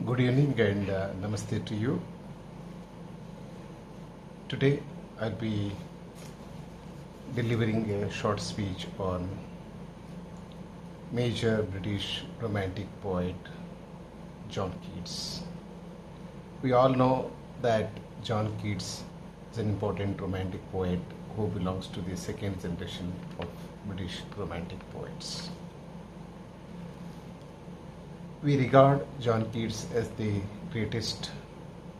Good evening and namaste to you. Today I'll be delivering a short speech on major British romantic poet John Keats. We all know that John Keats is an important romantic poet who belongs to the second generation of British romantic poets. We regard John Keats as the greatest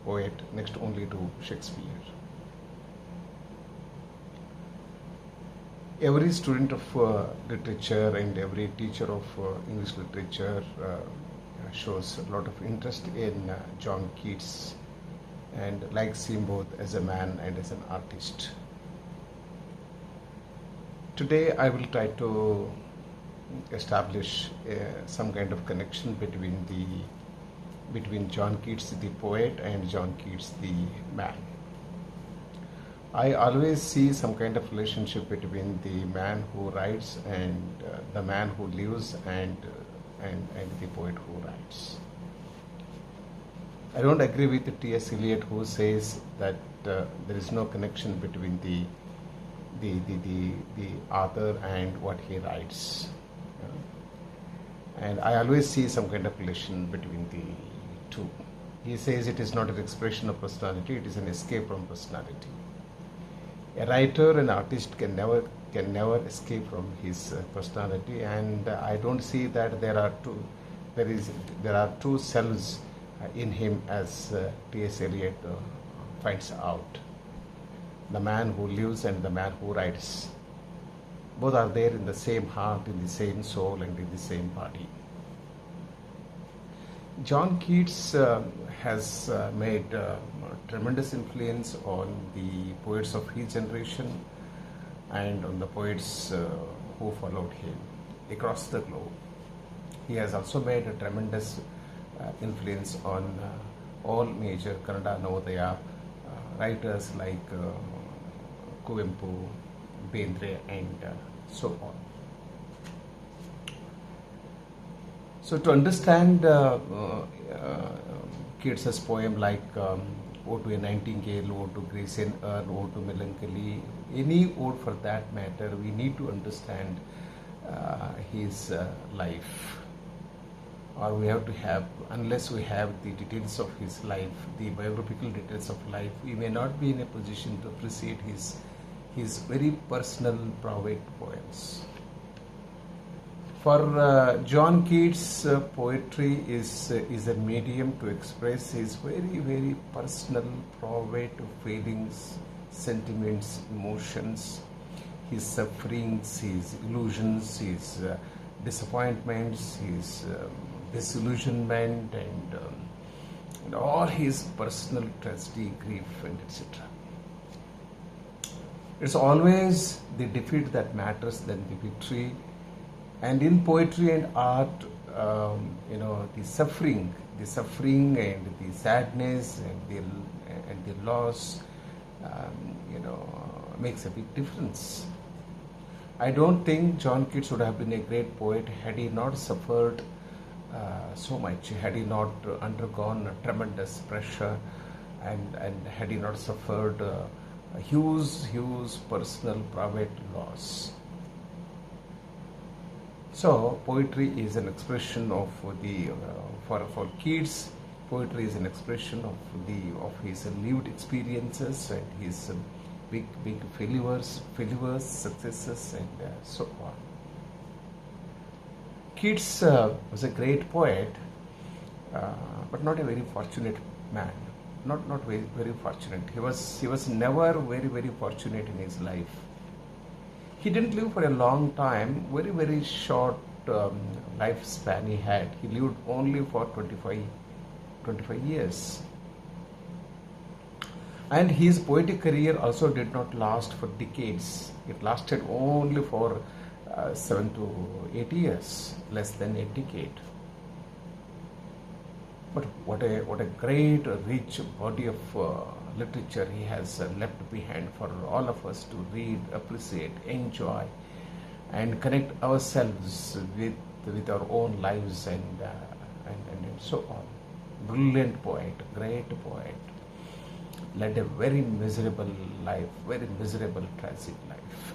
poet next only to Shakespeare. Every student of literature and every teacher of English literature shows a lot of interest in John Keats and likes him both as a man and as an artist. Today I will try to establish some kind of connection between John Keats the poet and John Keats the man. I always see some kind of relationship between the man who writes and the man who lives and the poet who writes. I don't agree with T.S. Eliot who says that there is no connection between the author and what he writes. And I always see some kind of relation between the two. He says it is not an expression of personality, it is an escape from personality. A writer and artist can never escape from his personality, and I don't see that there are two selves in him as T.S. Eliot finds out. The man who lives and the man who writes. Both are there in the same heart, in the same soul, and in the same body. John Keats has made tremendous influence on the poets of his generation and on the poets who followed him across the globe. He has also made a tremendous influence on all major Kannada Navodaya writers like Kuvempu, Bendre, and so on. So to understand Keats's poem like Ode to a Nightingale, Ode to Grace and Urn, Ode to Melancholy, any ode for that matter, we need to understand his life. Or we have to have, unless we have the details of his life, the biographical details of life, we may not be in a position to appreciate his very personal, private poems. For John Keats, poetry is a medium to express his very, very personal, private feelings, sentiments, emotions, his sufferings, his illusions, his disappointments, his disillusionment, and all his personal tragedy, grief, and etc. It's always the defeat that matters than the victory. And in poetry and art, the suffering and the sadness and the loss, makes a big difference. I don't think John Keats would have been a great poet had he not suffered so much, had he not undergone tremendous pressure, and had he not suffered huge personal, private loss. So poetry is an expression of for Keats, poetry is an expression of his lived experiences and his big failures, successes, and so on. Keats was a great poet, but not a very fortunate man. Not very, very fortunate. He was never very, very fortunate in his life. He didn't live for a long time, very, very short lifespan he had. He lived only for 25 years. And his poetic career also did not last for decades. It lasted only for 7 to 8 years, less than a decade. But what a great, rich body of literature he has left behind for all of us to read, appreciate, enjoy, and connect ourselves with our own lives and so on. brilliant poet, great poet, led a very miserable life, very miserable, tragic life.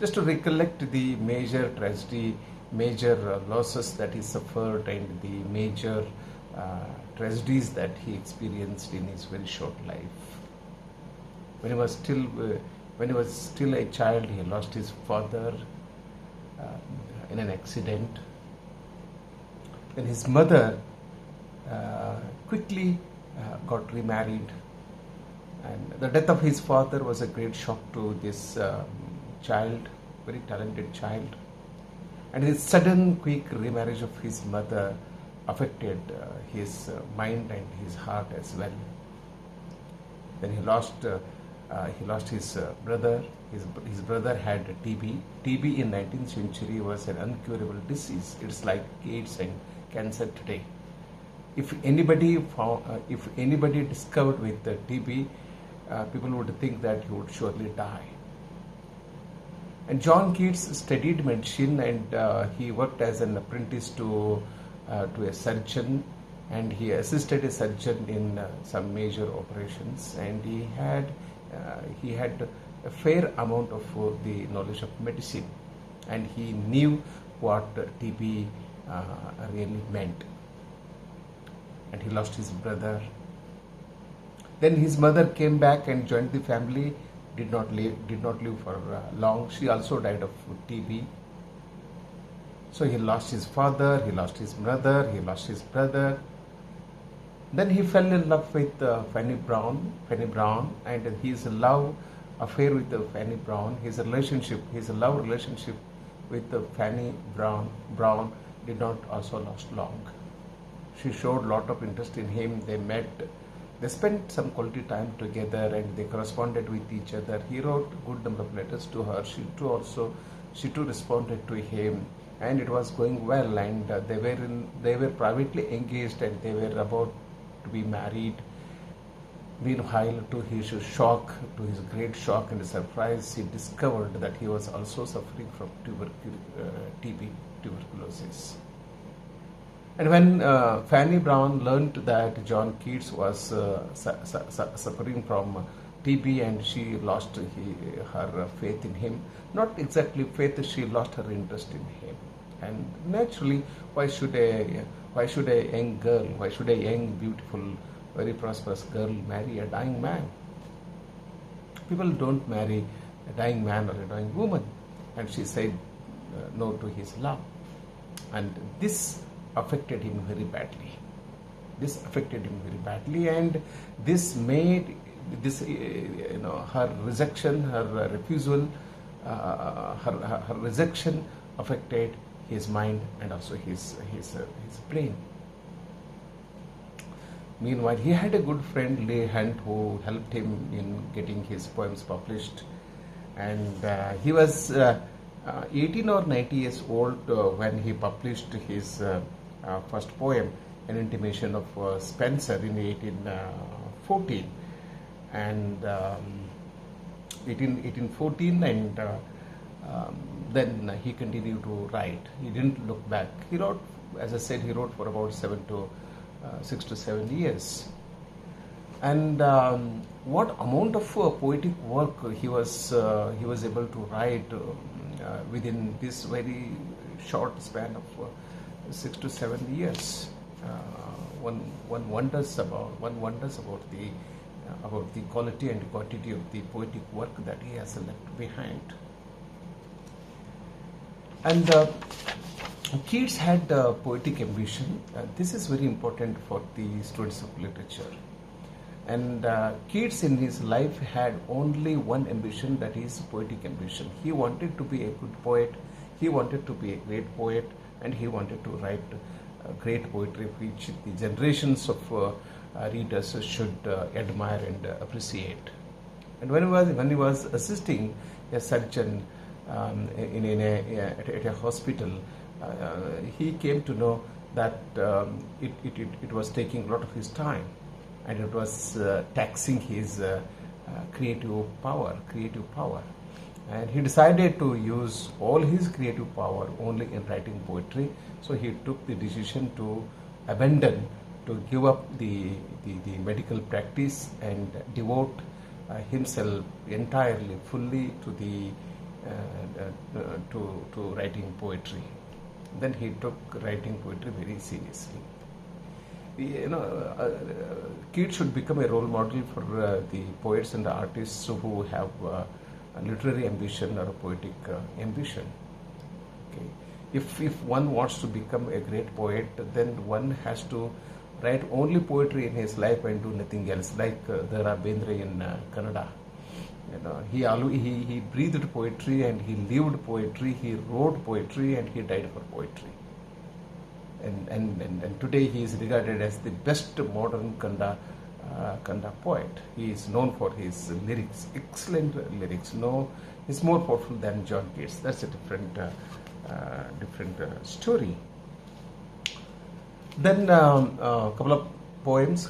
Just to recollect the major tragedy, major losses that he suffered, and the major tragedies that he experienced in his very short life. When he was still a child, he lost his father in an accident. Then his mother quickly got remarried, and the death of his father was a great shock to this child, very talented child. And his sudden, quick remarriage of his mother affected his mind and his heart as well. Then he lost his brother. His brother had TB. TB in 19th century was an incurable disease. It's like AIDS and cancer today. If anybody discovered with TB, people would think that he would surely die. And John Keats studied medicine, and he worked as an apprentice to a surgeon, and he assisted a surgeon in some major operations, and he had a fair amount of the knowledge of medicine, and he knew what TB really meant. And he lost his brother. Then his mother came back and joined the family. Did not live for long. She also died of TB. So he lost his father, he lost his mother, he lost his brother. Then he fell in love with Fanny Brown, and his love affair with Fanny Brown, his love relationship with Fanny Brown did not also last long. She showed a lot of interest in him. They met. They spent some quality time together, and they corresponded with each other. He wrote a good number of letters to her. She too responded to him, and it was going well. And they were privately engaged, and they were about to be married. Meanwhile, to his great shock and surprise, he discovered that he was also suffering from tuberculosis. And when Fanny Brown learned that John Keats was suffering from TB, and she lost her faith in him, not exactly faith, she lost her interest in him. And naturally, why should a young, beautiful, very prosperous girl marry a dying man? People don't marry a dying man or a dying woman. And she said no to his love. And this affected him very badly. And this made her rejection, her refusal, her rejection affected his mind and also his brain. Meanwhile, he had a good friend, Leigh Hunt, who helped him in getting his poems published. And he was 18 or 90 years old when he published his first poem, An Intimation of Spencer, in 1814. And 1814, and then he continued to write. He didn't look back. He wrote, as I said, for about 6 to 7 years. And what amount of poetic work he was able to write within this very short span of 6 to 7 years. One wonders about the quality and quantity of the poetic work that he has left behind. And Keats had poetic ambition. This is very important for the students of literature. And Keats in his life had only one ambition, that is poetic ambition. He wanted to be a good poet, he wanted to be a great poet, and he wanted to write great poetry which the generations of readers should admire and appreciate. And when he was assisting a surgeon at a hospital, he came to know that it was taking a lot of his time, and it was taxing his creative power. And he decided to use all his creative power only in writing poetry. So he took the decision to abandon to give up the medical practice and devote himself entirely, fully to the to writing poetry. Then he took writing poetry very seriously. Keats should become a role model for the poets and the artists who have a literary ambition or a poetic ambition. Okay. If one wants to become a great poet, then one has to write only poetry in his life and do nothing else. Like there are Bendre in Kannada. He breathed poetry and he lived poetry. He wrote poetry and he died for poetry. And today he is regarded as the best modern Kannada poet. He is known for his lyrics, excellent lyrics. No, he's more powerful than John Keats. That's a different story. Then a couple of poems,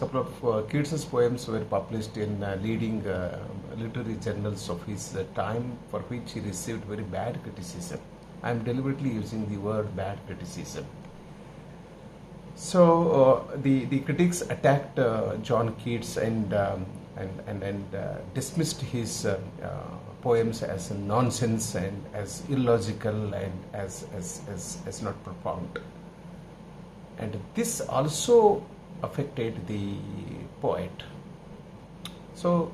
Keats's poems were published in leading literary journals of his time, for which he received very bad criticism. I am deliberately using the word bad criticism. So the critics attacked John Keats and dismissed his poems as nonsense and as illogical and as not profound. And this also affected the poet. So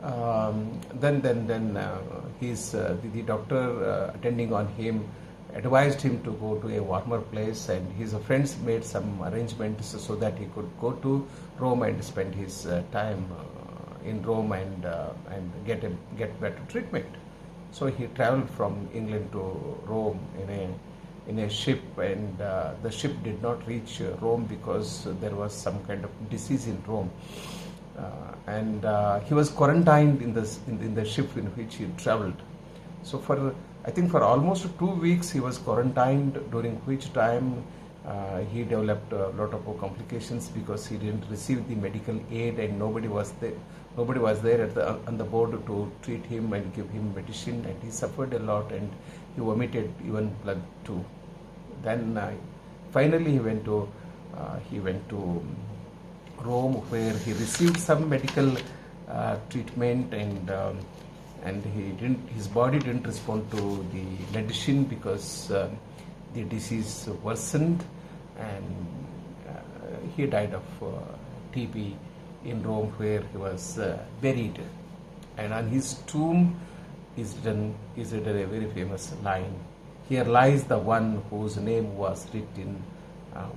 then the doctor attending on him advised him to go to a warmer place, and his friends made some arrangements so that he could go to Rome and spend his time in Rome and get better treatment. So he traveled from England to Rome in a ship, and the ship did not reach Rome because there was some kind of disease in Rome, and he was quarantined in the ship in which he traveled. So I think for almost 2 weeks he was quarantined, during which time he developed a lot of complications because he didn't receive the medical aid and nobody was there on the board to treat him and give him medicine, and he suffered a lot and he vomited even blood too. Then finally he went to Rome, where he received some medical treatment, and his body didn't respond to the medicine because the disease worsened, and he died of TB in Rome, where he was buried. And on his tomb is written a very famous line: "Here lies the one whose name was written in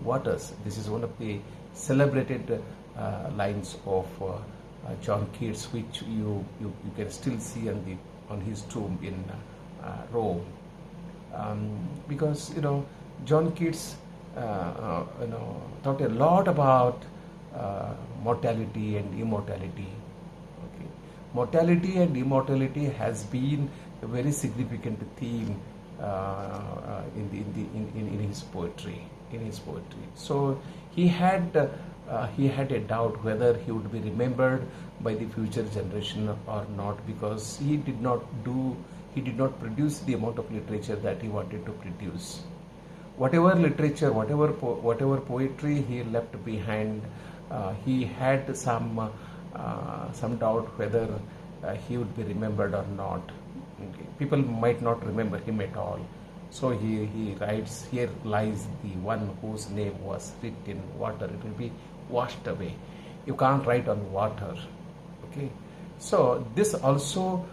waters." This is one of the celebrated lines of John Keats, which you can still see on his tomb in Rome, because John Keats talked a lot about mortality and immortality. Okay. Mortality and immortality has been a very significant theme in his poetry. So he had a doubt whether he would be remembered by the future generation or not, because he did not produce the amount of literature that he wanted to produce. Whatever literature, whatever poetry he left behind, he had some doubt whether he would be remembered or not. Okay. People might not remember him at all. So he writes, "Here lies the one whose name was written in water." It will be washed away. You can't write on water. Okay. So this also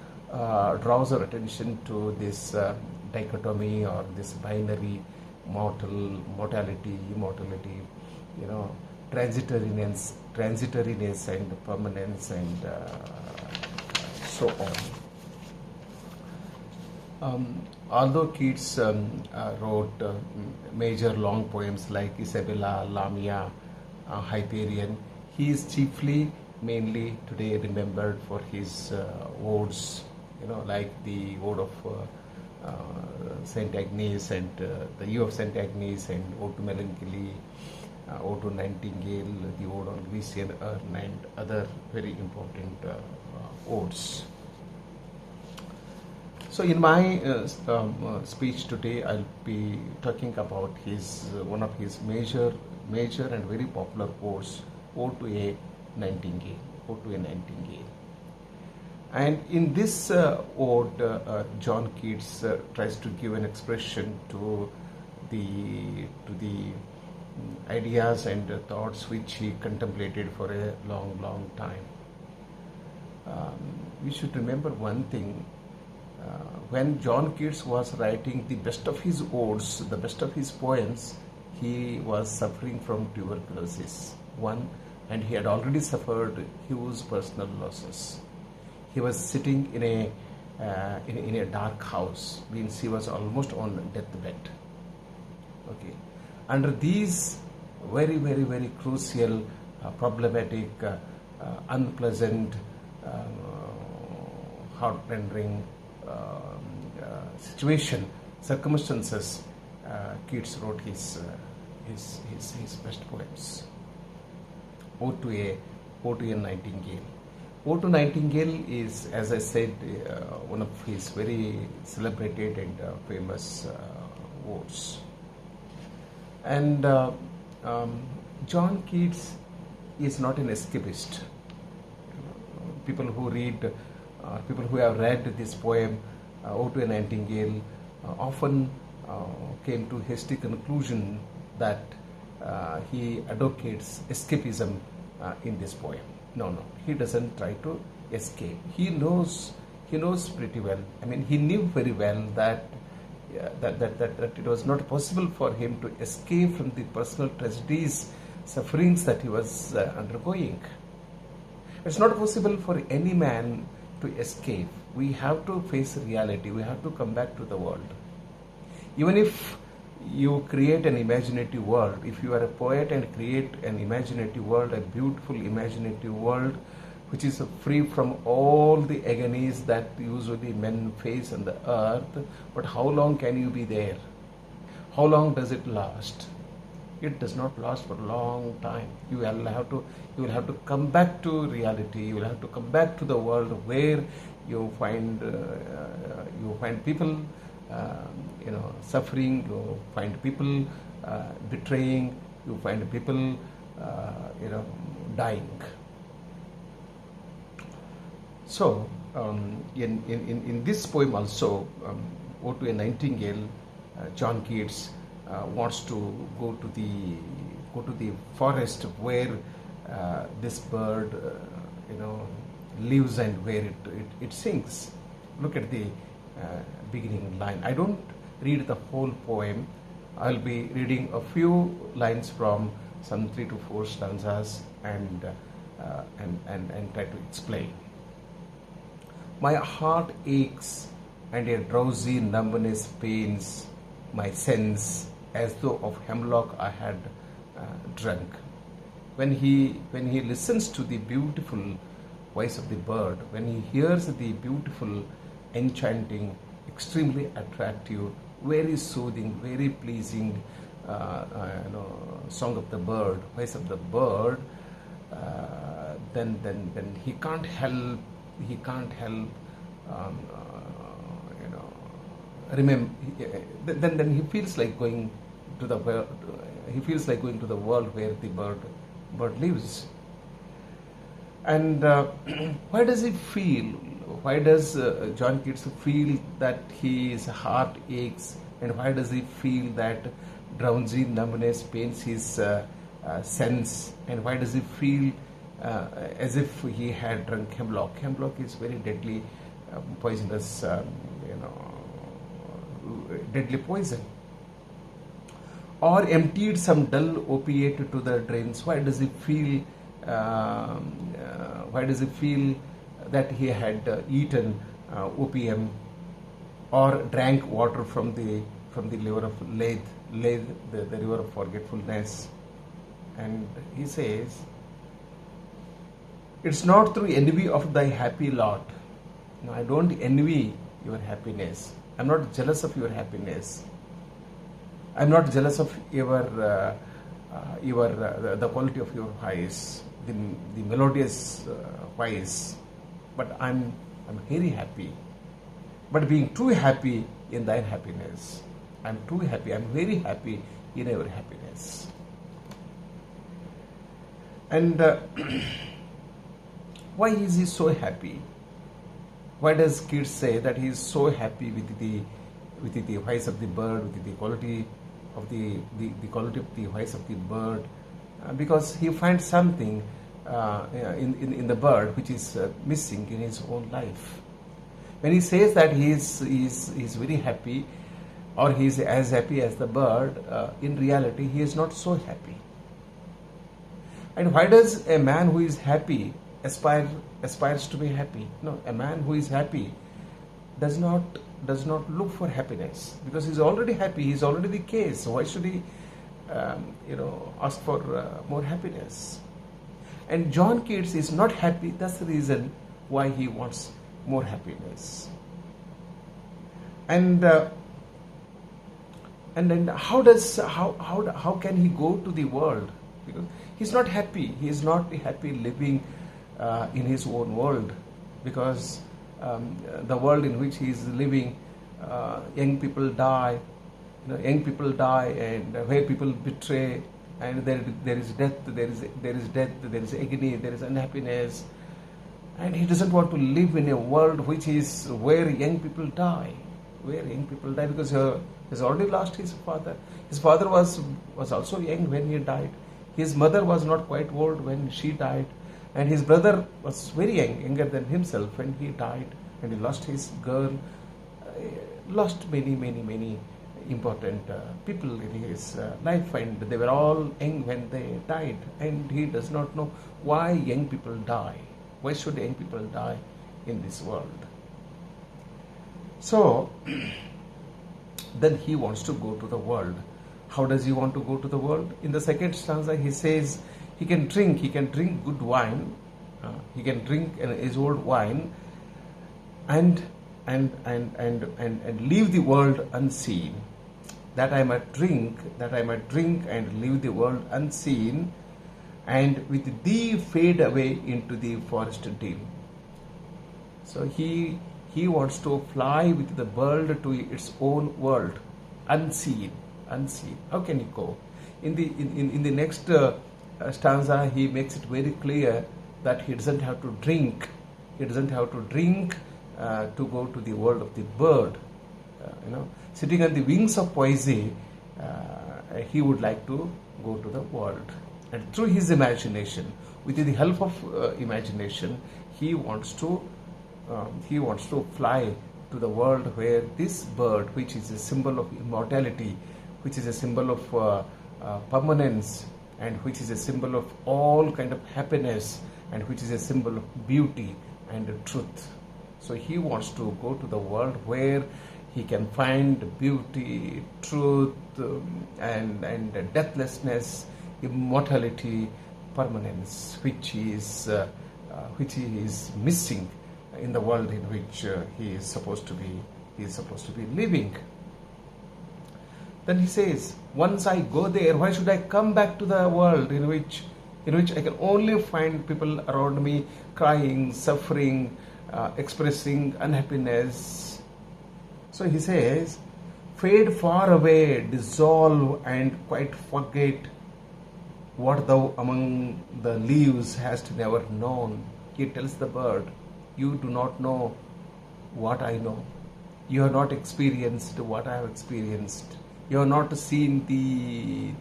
draws our attention to this dichotomy or this binary: mortality, immortality, transitoriness and permanence, and so on. Although Keats wrote major long poems like Isabella, Lamia, Hyperion, he is mainly today remembered for his odes, like the ode of Saint Agnes and the Yew of Saint Agnes, and Ode to Melancholy, Ode to Nightingale, the Ode on Grecian Urn, and other very important odes. So in my speech today, I'll be talking about his one of his major and very popular odes, Ode to a Nightingale, Ode to a Nightingale. And in this ode, John Keats tries to give an expression to the ideas and thoughts which he contemplated for a long time. We should remember one thing. When John Keats was writing the best of his odes, the best of his poems, he was suffering from tuberculosis. And he had already suffered huge personal losses. He was sitting in a dark house, means he was almost on deathbed. Okay, under these very crucial, problematic, unpleasant, heart-rending circumstances, Keats wrote his best poems. Ode to a Nightingale. Ode to Nightingale is, as I said, one of his very celebrated and famous odes. And John Keats is not an escapist. People who have read this poem, Ode to a Nightingale, often came to hasty conclusion that he advocates escapism in this poem. No, he doesn't try to escape. He knows pretty well. I mean, he knew very well that it was not possible for him to escape from the personal tragedies, sufferings that he was undergoing. It's not possible for any man to escape. We have to face reality. We have to come back to the world. Even if you create an imaginative world, if you are a poet and create an imaginative world, a beautiful imaginative world which is free from all the agonies that usually men face on the earth, but how long can you be there? How long does it last? It does not last for a long time. You will have to come back to reality. You will have to come back to the world where you find people suffering. You find people betraying. You find people dying. So in this poem also, Ode to a Nightingale, John Keats wants to go to the forest where this bird lives and where it sings. Look at the beginning line. I don't read the whole poem. I'll be reading a few lines from some 3 to 4 stanzas and try to explain. My heart aches and a drowsy numbness pains my sense, as though of hemlock I had drunk. When he listens to the beautiful voice of the bird, when he hears the beautiful, enchanting, extremely attractive, very soothing, very pleasing song of the bird, voice of the bird, then he can't help remember. Then he feels like going to the world. He feels like going to the world where the bird lives. And why does he feel? Why does John Keats feel that his heart aches, and why does he feel that drowsy numbness pains his sense, and why does he feel as if he had drunk hemlock? Hemlock is very deadly, poisonous, deadly poison. Or emptied some dull opiate to the drains. Why does he feel? Why does he feel that he had eaten opium or drank water from the river of Lethe, the river of forgetfulness? And he says, it's not through envy of thy happy lot. No, I don't envy your happiness. I'm not jealous of your happiness. I'm not jealous of the quality of your voice, the melodious voice. But I'm very happy but being too happy in thine happiness. I'm too happy, I'm very happy in your happiness. And why is he so happy? Why does Keats say that he is so happy with the voice of the bird, with the quality of the quality of the voice of the bird? Because he finds something in the bird which is missing in his own life. When he says that he is very happy, or he is as happy as the bird, in reality he is not so happy. And why does a man who is happy aspires to be happy? No, a man who is happy does not look for happiness, because he is already happy. He is already the case. So why should he, ask for more happiness? And John Keats is not happy. That's the reason why he wants more happiness. And then how can he go to the world? Because he's not happy. He is not happy living in his own world, because the world in which he is living, young people die, and where people betray, and there is death, there is agony, there is unhappiness, and he doesn't want to live in a world which is where young people die, because he has already lost his father. His father was also young when he died. His mother was not quite old when she died, and his brother was very young, younger than himself, when he died, and he lost his girl, lost many important people in his life, and they were all young when they died, and he does not know why young people die. Why should young people die in this world? So then he wants to go to the world. How does he want to go to the world? In the second stanza, he says he can drink good wine, he can drink his old wine, and leave the world unseen. That I might drink and leave the world unseen, and with thee fade away into the forest dim. So he wants to fly with the bird to its own world, unseen. How can he go? In the next stanza, he makes it very clear that he doesn't have to drink. He doesn't have to drink to go to the world of the bird. Sitting on the wings of poesy, he would like to go to the world, and through his imagination, with the help of imagination, he wants to fly to the world where this bird, which is a symbol of immortality, which is a symbol of permanence, and which is a symbol of all kind of happiness, and which is a symbol of beauty and truth. So he wants to go to the world where he can find beauty, truth, and deathlessness, immortality, permanence, which he is missing in the world in which he is supposed to be living. Then he says, once I go there, why should I come back to the world in which I can only find people around me crying, suffering, expressing unhappiness? So he says, fade far away, dissolve, and quite forget what thou among the leaves hast never known. He tells the bird, you do not know what I know. You have not experienced what I have experienced. You have not seen the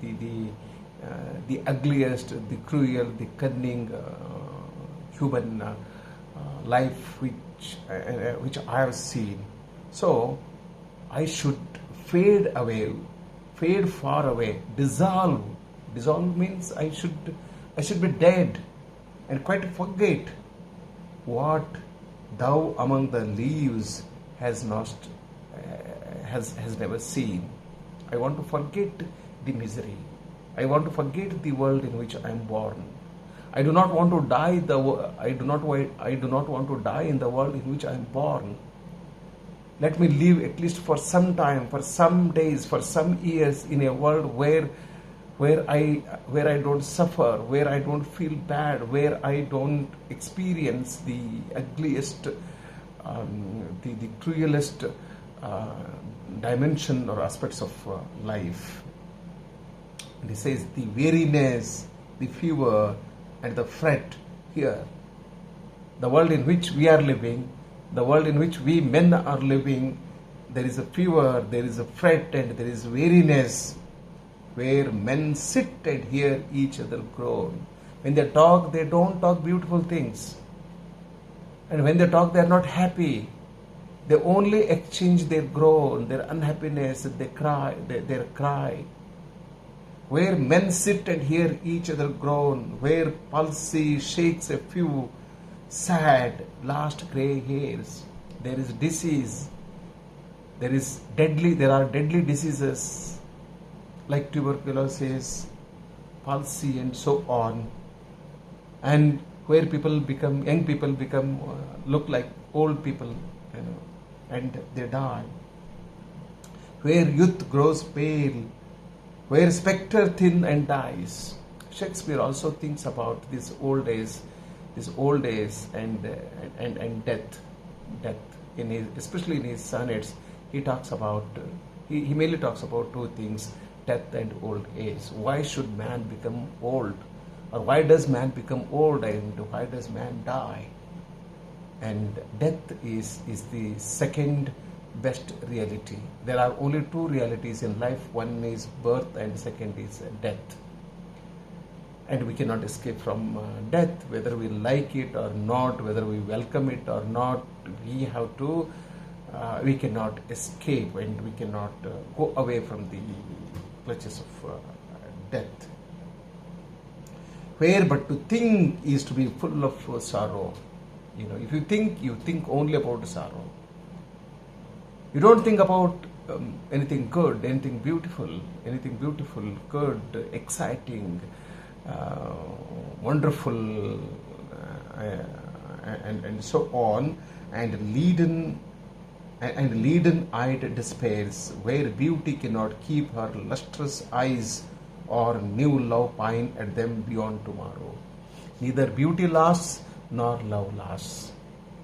ugliest, the cruel, the cunning human life which I have seen. So I should fade away, fade far away, dissolve. Dissolve means I should be dead, and quite forget what thou among the leaves has never seen. I want to forget the misery. I want to forget the world in which I am born. I do not want to die. I do not want to die in the world in which I am born. Let me live at least for some time, for some days, for some years in a world where I don't suffer, where I don't feel bad, where I don't experience the ugliest the cruelest dimension or aspects of life. And he says the weariness, the fever, and the fret here. The world in which we are living, the world in which we men are living, there is a fever, there is a fret, and there is weariness, where men sit and hear each other groan. When they don't talk beautiful things. And when they talk, they are not happy. They only exchange their groan, their unhappiness, they cry, their cry. Where men sit and hear each other groan, where palsy shakes a few sad last grey hairs. There is disease. There are deadly diseases like tuberculosis, palsy, and so on. And where young people become look like old people, and they die. Where youth grows pale, where spectre thin and dies. Shakespeare also thinks about these old days and death. Especially in his sonnets, he talks about he mainly talks about two things: death and old age. Why should man become old? Or why does man become old, and why does man die? And death is the second best reality. There are only two realities in life. One is birth and second is death. And we cannot escape from death, whether we like it or not, whether we welcome it or not. We cannot escape, and we cannot go away from the clutches of death. Where but to think is to be full of sorrow. If you think only about sorrow. You don't think about anything good, anything beautiful, good, exciting, wonderful, and so on, and leaden-eyed despairs, where beauty cannot keep her lustrous eyes, or new love pine at them beyond tomorrow. Neither beauty lasts nor love lasts.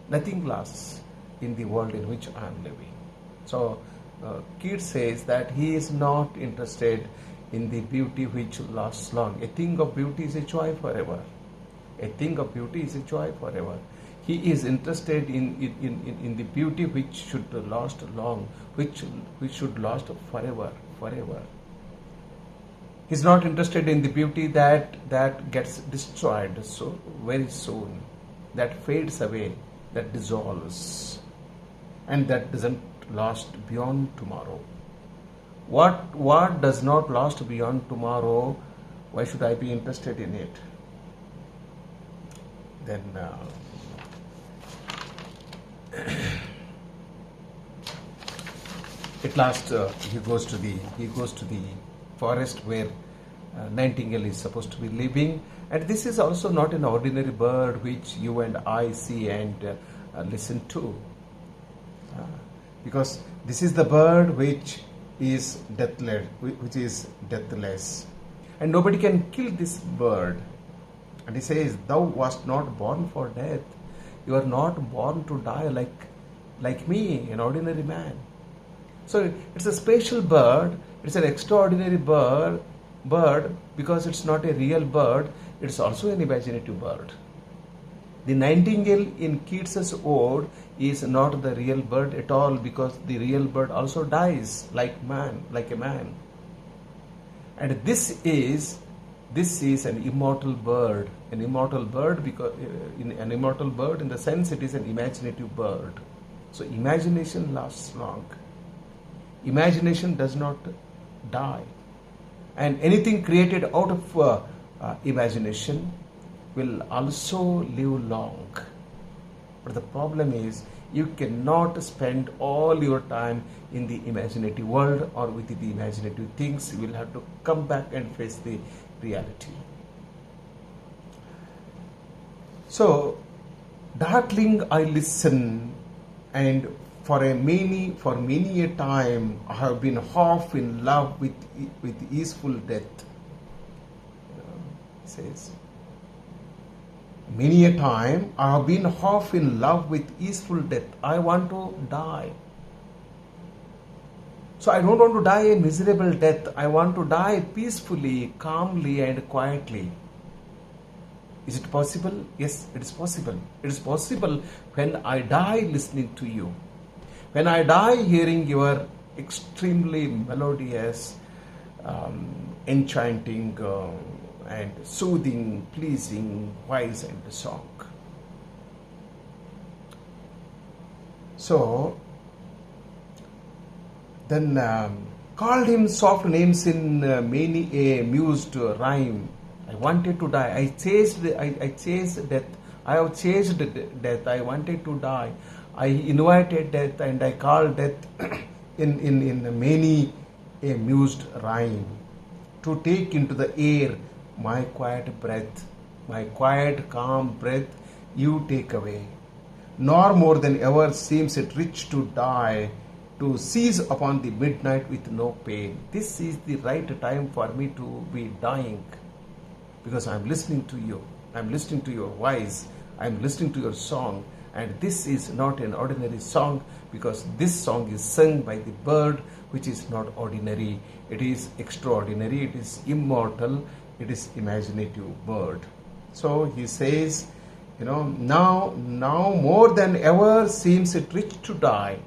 Nothing lasts in the world in which I am living. So Keats says that he is not interested in the beauty which lasts long. A thing of beauty is a joy forever. He is interested in the beauty which should last long, which should last forever. He's not interested in the beauty that gets destroyed so very soon, that fades away, that dissolves, and that doesn't last beyond tomorrow. What does not last beyond tomorrow? Why should I be interested in it? Then at last he goes to the forest where nightingale is supposed to be living, and this is also not an ordinary bird which you and I see and listen to, because this is the bird which is deathless, and nobody can kill this bird. And he says, "Thou wast not born for death. You are not born to die like me, an ordinary man." So it's a special bird. It's an extraordinary bird because it's not a real bird. It's also an imaginative bird. The nightingale in Keats's ode is not the real bird at all, because the real bird also dies like a man. And this is an immortal bird. An immortal bird because an immortal bird in the sense it is an imaginative bird. So imagination lasts long. Imagination does not die, and anything created out of imagination will also live long. But the problem is, you cannot spend all your time in the imaginative world or with the imaginative things. You will have to come back and face the reality. So, darkling I listen, and for many a time I have been half in love with easeful death. Says, Many a time I have been half in love with easeful death. I want to die. So I don't want to die a miserable death. I want to die peacefully, calmly, and quietly. Is it possible? Yes, it is possible. It is possible when I die listening to you. When I die hearing your extremely melodious, enchanting, and soothing, pleasing voice and song. So, then called him soft names in many a mused rhyme. I wanted to die. I chased death. I have chased death. I wanted to die. I invited death and I called death in many a mused rhyme. To take into the air my quiet breath, my quiet calm breath, you take away. Nor more than ever seems it rich to die, to seize upon the midnight with no pain. This is the right time for me to be dying, because I am listening to you. I am listening to your voice. I am listening to your song. And this is not an ordinary song, because this song is sung by the bird, which is not ordinary. It is extraordinary. It is immortal. It is imaginative bird. So he says, now more than ever seems it rich to die.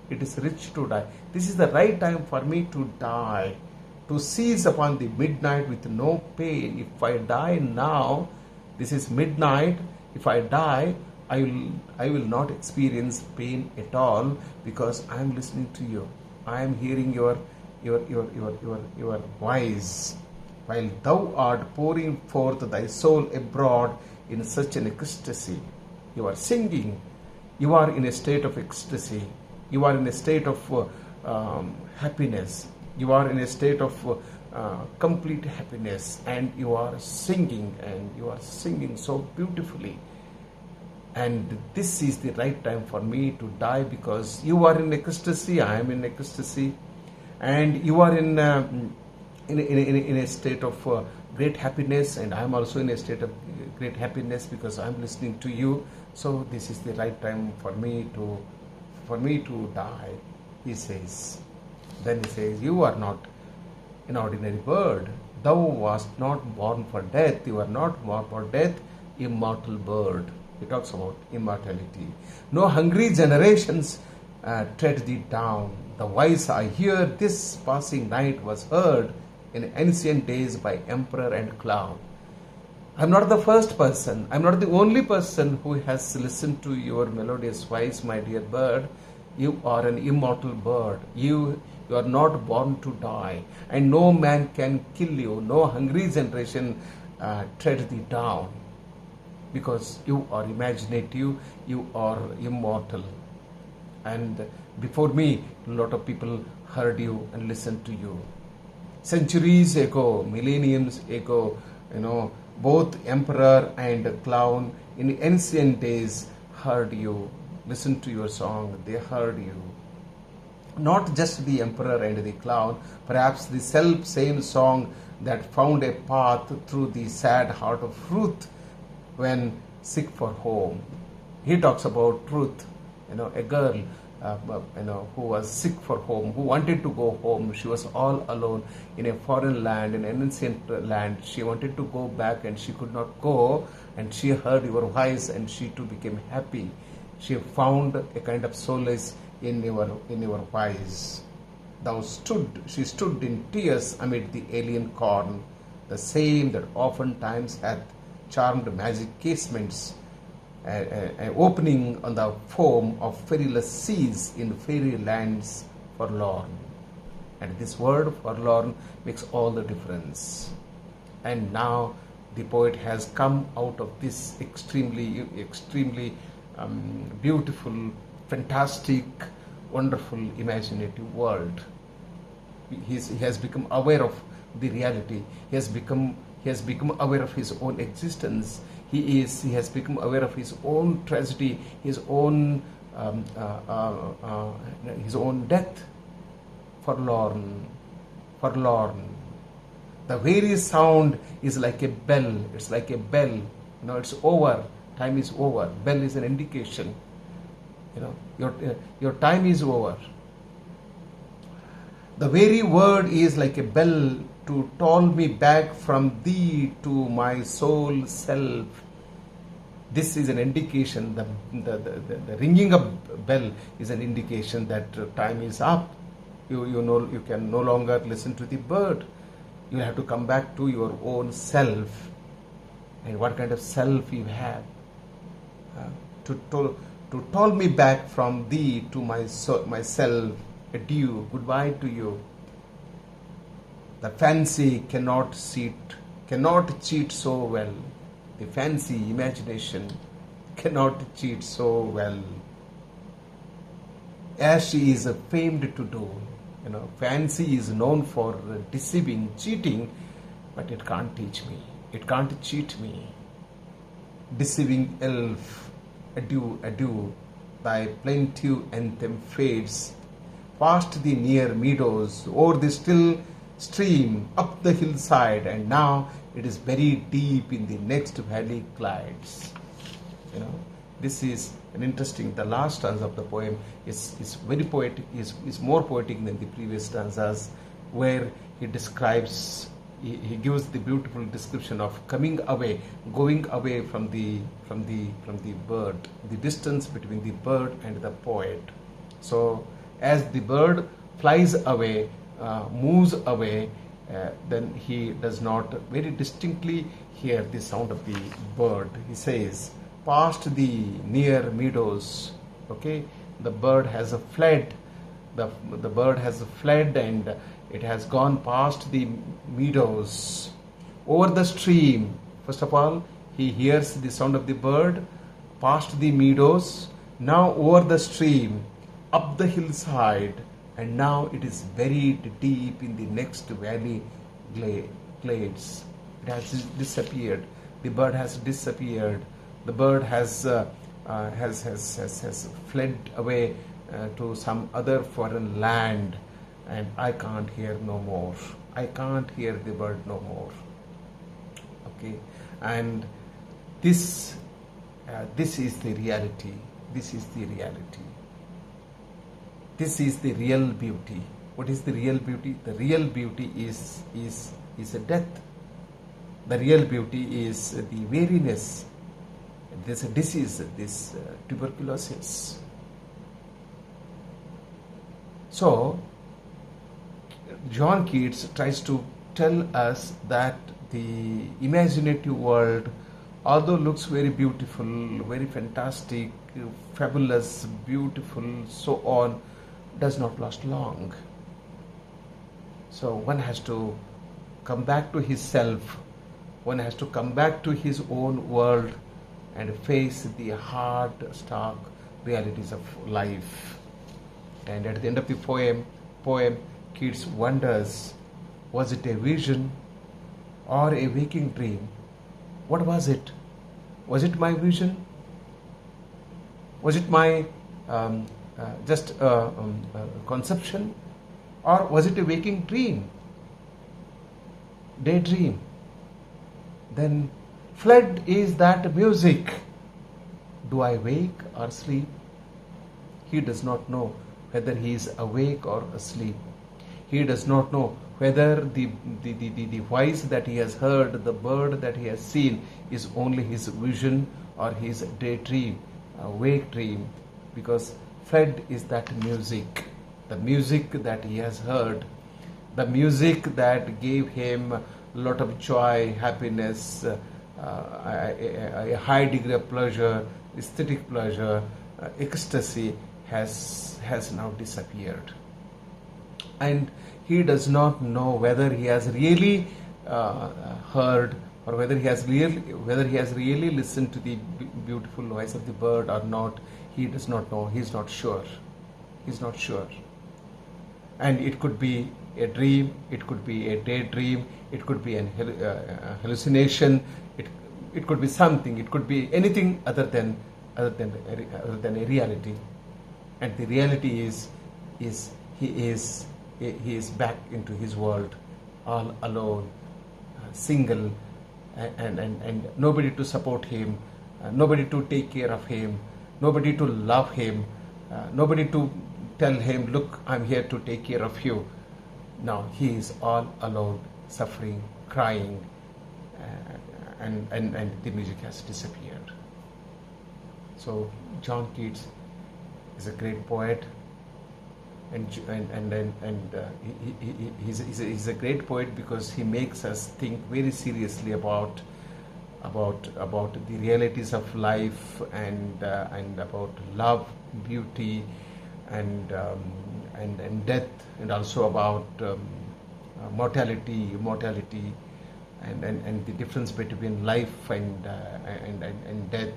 It is rich to die. This is the right time for me to die, to seize upon the midnight with no pain. If I die now, this is midnight. If I die, I will not experience pain at all, because I am listening to you. I am hearing your voice, while thou art pouring forth thy soul abroad in such an ecstasy. You are singing. You are in a state of ecstasy. You are in a state of happiness. You are in a state of complete happiness, and you are singing, and you are singing so beautifully. And this is the right time for me to die, because you are in ecstasy, I am in ecstasy, and you are in a state of great happiness, and I am also in a state of great happiness, because I am listening to you. So this is the right time for me to die, he says. Then he says, you are not an ordinary bird. Thou wast not born for death. You are not born for death, immortal bird. He talks about immortality. No hungry generations tread thee down. The voice I hear this passing night was heard in ancient days by emperor and clown. I am not the first person. I am not the only person who has listened to your melodious voice, my dear bird. You are an immortal bird. You are not born to die, and no man can kill you. No hungry generation tread thee down, because you are imaginative, you are immortal. And before me, a lot of people heard you and listened to you. Centuries ago, millenniums ago, both emperor and clown in ancient days heard you, listened to your song, they heard you. Not just the emperor and the clown, perhaps the self same song that found a path through the sad heart of Ruth when sick for home. He talks about Ruth, a girl, who was sick for home, who wanted to go home. She was all alone in a foreign land, in an ancient land. She wanted to go back and she could not go, and she heard your voice and she too became happy. She found a kind of solace in your voice. She stood in tears amid the alien corn, the same that oftentimes hath charmed magic casements, opening on the foam of ferryless seas in fairy lands forlorn. And this word forlorn makes all the difference. And now the poet has come out of this extremely beautiful, fantastic, wonderful, imaginative world. He has become aware of the reality. He has become aware of his own existence. He has become aware of his own tragedy, his own death. Forlorn. The very sound is like a bell. It's like a bell. It's over. Time is over. Bell is an indication. Your time is over. The very word is like a bell to toll me back from thee to my soul self. This is an indication, the ringing of bell is an indication that time is up. You can no longer listen to the bird. You have to come back to your own self. And what kind of self you have? To toll me back from thee to myself. Adieu, goodbye to you. The fancy cannot cheat so well. The fancy imagination cannot cheat so well as she is famed to do. Fancy is known for deceiving, cheating, but it can't teach me. It can't cheat me. Deceiving elf, adieu, adieu, thy plaintive anthem fades. Past the near meadows, o'er the still stream, up the hillside, and now it is buried deep in the next valley glides. This is an interesting. The last stanza of the poem is very poetic. Is more poetic than the previous stanzas, where he describes. He gives the beautiful description of going away from the bird, the distance between the bird and the poet. So as the bird flies away, moves away, then he does not very distinctly hear the sound of the bird. He says, past the near meadows, okay, the bird has fled. The bird has fled and it has gone past the meadows, over the stream. First of all, he hears the sound of the bird, past the meadows, now over the stream, up the hillside, and now it is buried deep in the next valley glades. It has disappeared. The bird has disappeared. The bird has fled away to some other foreign land, and I can't hear no more. I can't hear the bird no more. Okay, and this is the reality. This is the reality. This is the real beauty. What is the real beauty? The real beauty is a death. The real beauty is the weariness. There's a disease, this tuberculosis. So, John Keats tries to tell us that the imaginative world, although looks very beautiful, very fantastic, fabulous, beautiful, so on, does not last long. So one has to come back to his self. One has to come back to his own world and face the hard, stark realities of life. And at the end of the poem, Keats wonders, was it a vision or a waking dream? What was it? Was it my vision? Was it my just conception? Or was it a waking dream? Daydream? Then fled is that music. Do I wake or sleep? He does not know whether he is awake or asleep. He does not know whether the voice that he has heard, the bird that he has seen, is only his vision or his daydream, wake dream, because fled is that music, the music that he has heard, the music that gave him a lot of joy, happiness, a high degree of pleasure, aesthetic pleasure, ecstasy has now disappeared. And he does not know whether he has really heard or whether he has really listened to the beautiful voice of the bird or not. He does not know. He is not sure. He is not sure. And it could be a dream. It could be a daydream. It could be an hallucination. It could be something. It could be anything other than a reality. And the reality is he is back into his world, all alone, single, and nobody to support him, nobody to take care of him, nobody to love him, nobody to tell him, look, I'm here to take care of you. Now he is all alone, suffering, crying, and the music has disappeared. So John Keats is a great poet, and he's a great poet because he makes us think very seriously about the realities of life, and about love, beauty, and death, and also about mortality, immortality, and the difference between life and death,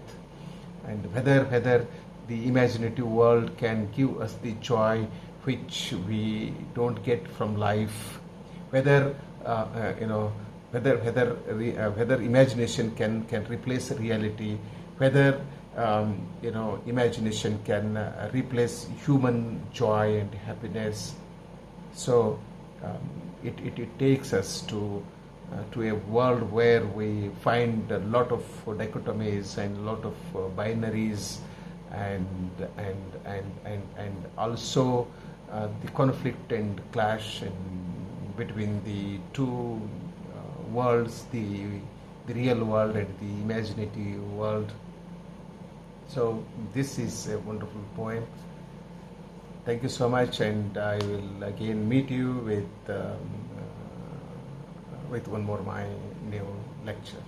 and whether the imaginative world can give us the joy which we don't get from life, whether whether imagination can replace reality, whether imagination can replace human joy and happiness. So it takes us to a world where we find a lot of dichotomies and a lot of binaries, and also the conflict and clash between the two worlds, the real world and the imaginative world. So this is a wonderful poem. Thank you so much, and I will again meet you with one more my new lecture.